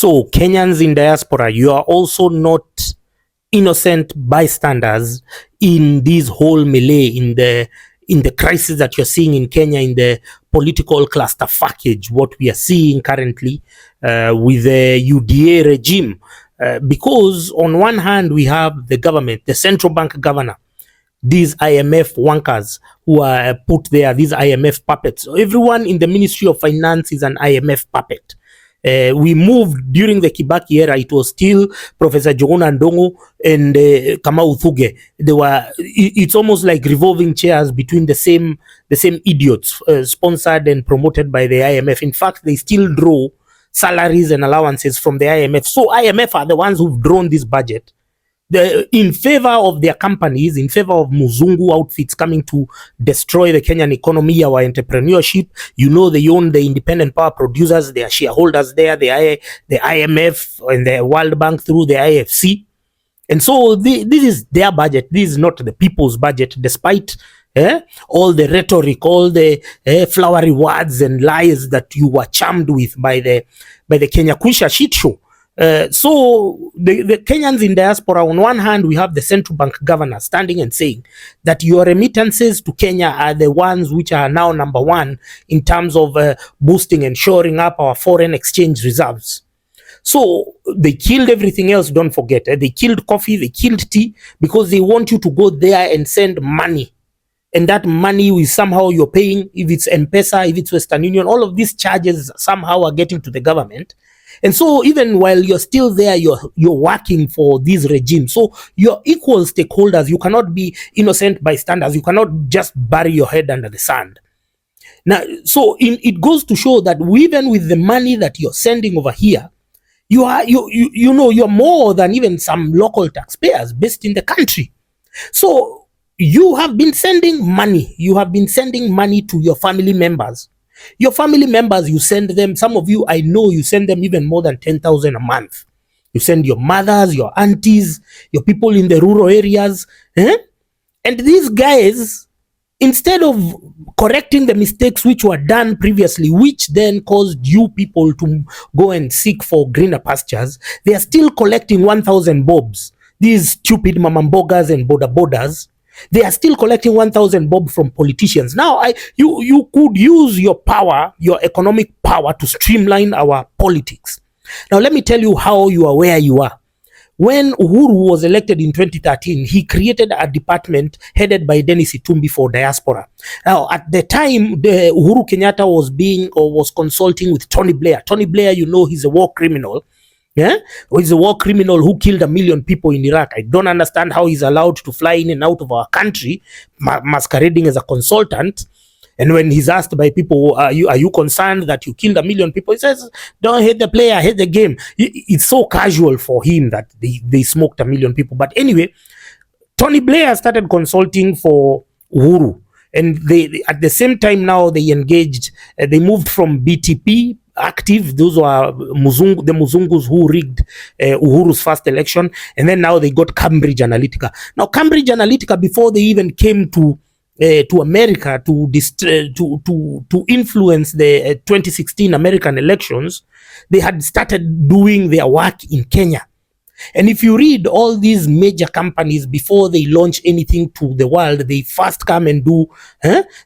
So, Kenyans in diaspora, you are also not innocent bystanders in this whole melee, in the crisis that you're seeing in Kenya, in the political cluster package, what we are seeing currently with the UDA regime. Because on one hand, we have the government, the central bank governor, these IMF wankers who are put there, these IMF puppets. So everyone in the Ministry of Finance is an IMF puppet. We moved during the Kibaki era. It was still Professor Jogona Ndongo and Kamau Thuge. They were. It's almost like revolving chairs between the same idiots, sponsored and promoted by the IMF. In fact, they still draw salaries and allowances from the IMF. So IMF are the ones who've drawn this budget in favor of their companies, in favor of Muzungu outfits coming to destroy the Kenyan economy, our entrepreneurship. You know, they own the independent power producers, they are shareholders there, the IMF and the World Bank through the IFC. And so this is their budget. This is not the people's budget, despite all the rhetoric, all the flowery words and lies that you were charmed with by the Kenya Kwisha shit show. So the Kenyans in diaspora, on one hand, we have the central bank governor standing and saying that your remittances to Kenya are the ones which are now number one in terms of boosting and shoring up our foreign exchange reserves. So they killed everything else, don't forget. They killed coffee, they killed tea, because they want you to go there and send money. And that money is somehow you're paying, if it's M-Pesa, if it's Western Union, all of these charges somehow are getting to the government. And so even while you're still there, you're working for this regime. So you're equal stakeholders. You cannot be innocent bystanders. You cannot just bury your head under the sand. Now, so it goes to show that even with the money that you're sending over here, you're more than even some local taxpayers based in the country. So you have been sending money. You have been sending money to your family members. Your family members, you send them, some of you, I know you send them even more than 10,000 a month. You send your mothers, your aunties, your people in the rural areas. And these guys, instead of correcting the mistakes which were done previously, which then caused you people to go and seek for greener pastures, they are still collecting 1,000 bobs. These stupid mbogas and bodabodas, they are still collecting 1,000 bob from politicians. Now, you could use your power, your economic power, to streamline our politics. Now, let me tell you how you are where you are. When Uhuru was elected in 2013, he created a department headed by Dennis Itumbi for diaspora. Now, at the time, the Uhuru Kenyatta was consulting with Tony Blair. Tony Blair, you know, he's a war criminal. Yeah, he's a war criminal who killed 1 million people in Iraq. I don't understand how he's allowed to fly in and out of our country, masquerading as a consultant. And when he's asked by people, are you concerned that you killed 1 million people? He says, don't hate the player, hate the game. It's so casual for him that they smoked 1 million people. But anyway, Tony Blair started consulting for Uhuru. And they at the same time now they engaged, they moved from BTP active, those were the Muzungus who rigged Uhuru's first election, and then now they got Cambridge Analytica. Now Cambridge Analytica, before they even came to America to influence the 2016 American elections, they had started doing their work in Kenya. And if you read all these major companies, before they launch anything to the world, they first come and do,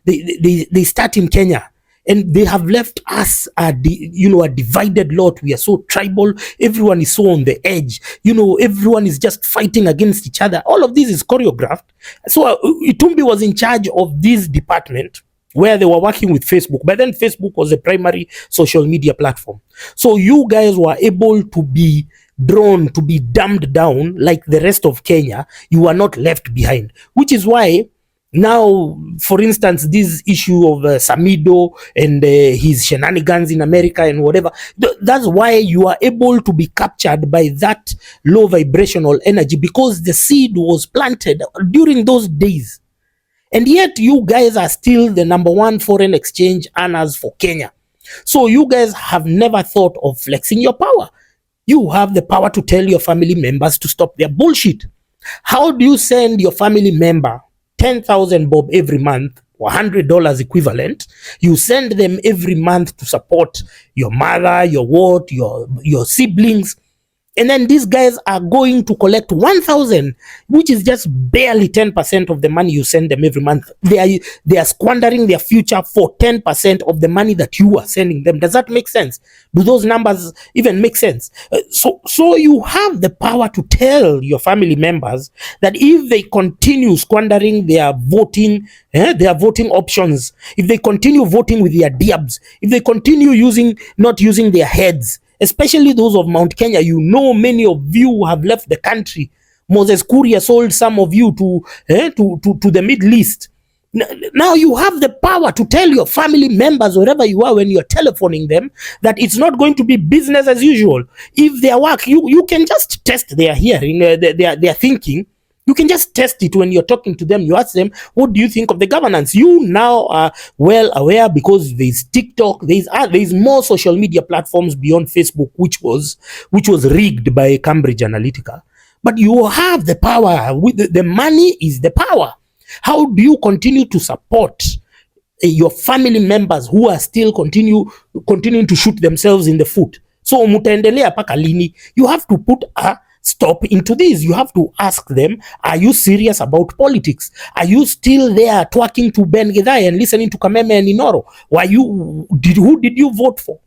they start in Kenya. And they have left us a divided lot. We are so tribal. Everyone is so on the edge. Everyone is just fighting against each other. All of this is choreographed. So Itumbi was in charge of this department where they were working with Facebook. But then Facebook was a primary social media platform. So you guys were able to be drawn, to be dumbed down like the rest of Kenya. You were not left behind, which is why now, for instance, this issue of Samidoh and his shenanigans in America and whatever, that's why you are able to be captured by that low vibrational energy, because the seed was planted during those days. And yet you guys are still the number one foreign exchange earners for Kenya. So you guys have never thought of flexing your power. You have the power to tell your family members to stop their bullshit. How do you send your family member 10,000 bob every month or $100 equivalent. You send them every month to support your mother, your siblings. And then these guys are going to collect 1,000, which is just barely 10% of the money you send them every month. They are squandering their future for 10% of the money that you are sending them. Does that make sense? Do those numbers even make sense? So you have the power to tell your family members that if they continue squandering their voting options, if they continue voting with their diabs, if they continue not using their heads, especially those of Mount Kenya, many of you have left the country. Moses Kuria sold some of you to the Middle East. Now you have the power to tell your family members, wherever you are, when you're telephoning them, that it's not going to be business as usual. If their work, you can just test their hearing, their thinking. You can just test it when you're talking to them. You ask them, what do you think of the governance? You now are well aware, because there's TikTok, there's more social media platforms beyond Facebook, which was rigged by Cambridge Analytica. But you have the power. The money is the power. How do you continue to support your family members who are still continuing to shoot themselves in the foot? So mutaendelea paka lini? You have to put a stop into this. You have to ask them, are you serious about politics? Are you still there twerking to Ben Githai and listening to Kameme and Inoro? Who did you vote for?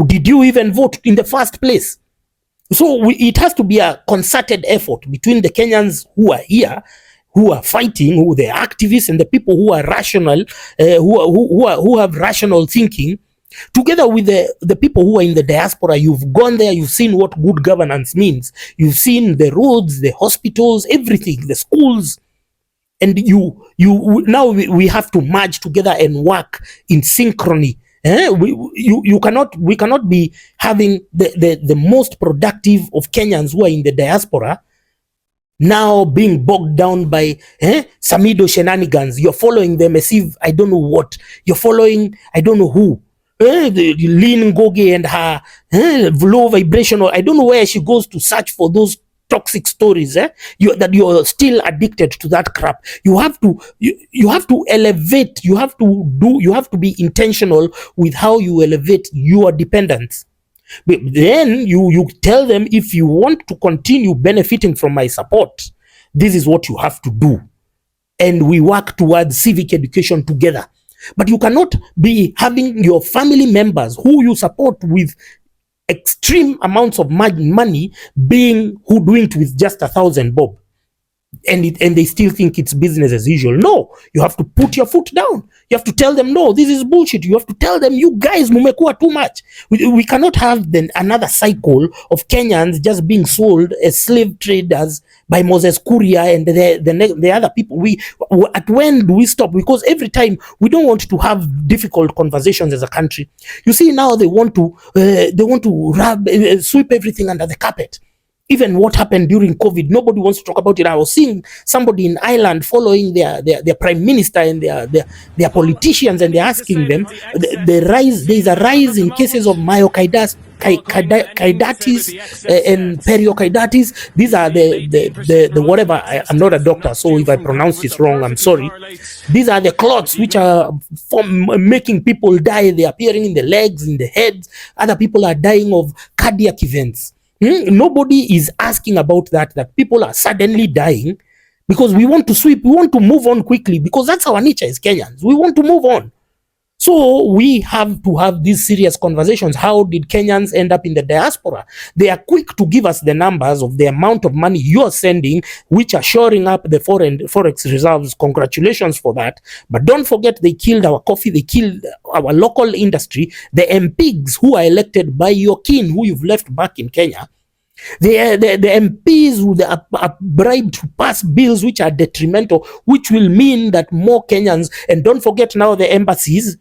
Did you even vote in the first place? So it has to be a concerted effort between the Kenyans who are here, who are fighting, who the activists, and the people who are rational, who have rational thinking, together with the people who are in the diaspora. You've gone there, you've seen what good governance means. You've seen the roads, the hospitals, everything, the schools. And now we have to merge together and work in synchrony. We cannot be having the most productive of Kenyans who are in the diaspora now being bogged down by Samidoh shenanigans. You're following them as if I don't know what. You're following I don't know who. The Lynn, Ngugi and her low vibrational. I don't know where she goes to search for those toxic stories. That you're still addicted to that crap. You have to elevate. You have to be intentional with how you elevate your dependents. But then you tell them, if you want to continue benefiting from my support, this is what you have to do, and we work towards civic education together. But you cannot be having your family members who you support with extreme amounts of money doing it with just 1,000 bob, and they still think it's business as usual. No, you have to put your foot down. You have to tell them, no, this is bullshit. You have to tell them, you guys mumekuwa too much. We cannot have another cycle of Kenyans just being sold as slave traders by Moses Kuria and the other people. At when do we stop? Because every time we don't want to have difficult conversations as a country. You see, now they want to sweep everything under the carpet. Even what happened during COVID, nobody wants to talk about it. I was seeing somebody in Ireland following their prime minister and their politicians, and they're asking them, there's a rise in cases of myocarditis and pericarditis. These are the whatever. I'm not a doctor, so if I pronounce this wrong, I'm sorry. These are the clots which are making people die. They're appearing in the legs, in the heads. Other people are dying of cardiac events. Nobody is asking about that people are suddenly dying because we want to sweep, we want to move on quickly, because that's our nature as Kenyans. We want to move on. So we have to have these serious conversations. How did Kenyans end up in the diaspora? They are quick to give us the numbers of the amount of money you're sending, which are shoring up the forex reserves. Congratulations for that. But don't forget, they killed our coffee. They killed our local industry. The MPs who are elected by your kin, who you've left back in Kenya. The MPs who are bribed to pass bills which are detrimental, which will mean that more Kenyans, and don't forget now the embassies,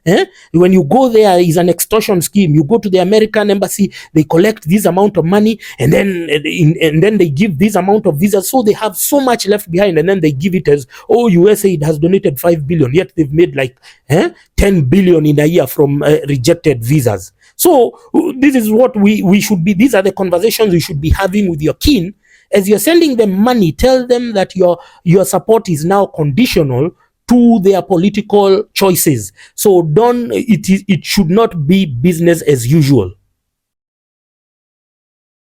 when you go there is an extortion scheme. You go to the American embassy, they collect this amount of money, and then they give this amount of visas, so they have so much left behind, and then they give it as, oh, USAID has donated 5 billion, yet they've made like 10 billion in a year from rejected visas. So this is what we should be. These are the conversations we should be having with your kin. As you're sending them money, tell them that your support is now conditional to their political choices. So it should not be business as usual.